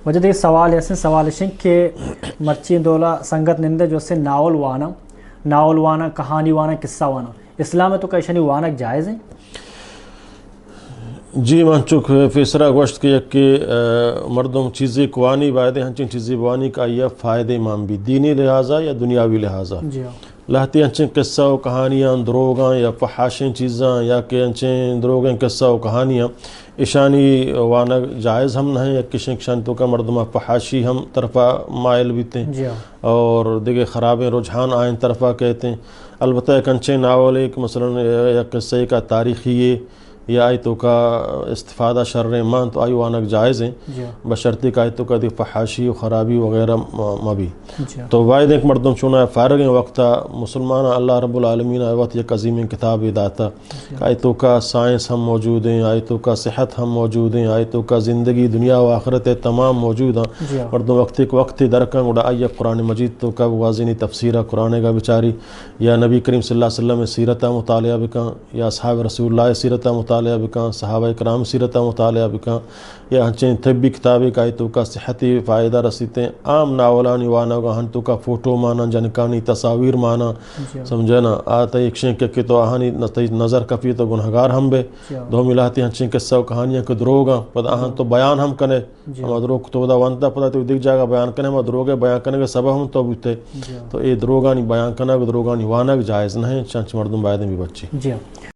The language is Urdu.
وجہ دیکھ سوال ایسے سوال شنک کہ مرچی دولا سنگت نندے جو سے ناول وانا کہانی وانا قصہ وانا اسلام میں تو کیشنی وانک جائز ہیں؟ جی من چک فیسرا گوشت کہ مردم چیزیں کوانی وائدے ہنچین چیزیں بوانی کا یہ فائدے مان بھی دینی لحاظہ یا دنیاوی لحاظہ لہتی ہنچین قصہ و کہانیاں دروگاں یا فحاشیں چیزاں یا کہ ہنچین دروگیں قصہ و کہانیاں اشانی وانا جائز ہم نہیں یا کشن کشان تو کا مردمہ فحاشی ہم طرفہ مائل بھی تھے اور دیکھے خراب رجحان آئیں طرفہ کہتے ہیں. البتہ ایک ہنچین ناول ایک مثلا یا قصے کا تاریخی یا آیتوں کا استفادہ شرع مان تو آئی وانک جائز ہیں بشرطی کا آیتوں کا دی فحاشی و خرابی وغیرہ مبی تو واحد ایک مردم چونا فارغ وقتا مسلمان اللہ رب العالمین وقت یک عظیم کتاب داتا آیتوں کا سائنس ہم موجود ہیں آیتوں کا صحت ہم موجود ہیں آیتوں کا زندگی دنیا و آخرت تمام موجود ہیں مردم وقت درکن اڑا آئی قرآن مجید تو کا واضحی تفسیرہ قرآن کا بیچاری یا نبی کریم صلی اللہ علیہ وسلم سیرتہ مطالعہ بکاں یا اصحاب رسول اللہ سیرتہ مطالعہ بکاں صحابہ کرام سیرتہ مطالعہ بکاں یا ہنچین طبی کتابیں کا آیتوں کا صحتی فائدہ رسیتے ہیں عام ناولانی وانا گا ہنتوں کا فوٹو مانا جنکانی تصاویر مانا سمجھنا آتا ایک شین کہ تو آہانی نظر کفی تو گنہگار ہم بے دو ملاتی ہنچین قصہ و کہانیاں کے دروگاں پتہ آہن تو بیان ہم کنے ہم دروگ تو دا وانتا پتہ تو دیکھ جاگا بیان کنے ہم دروگے بیان کنے کے سبب ہم تو بیتے تو اے دروگانی بیان کنے دروگانی وانک جائز نہیں چنچ مردم بائدیں بھی بچی.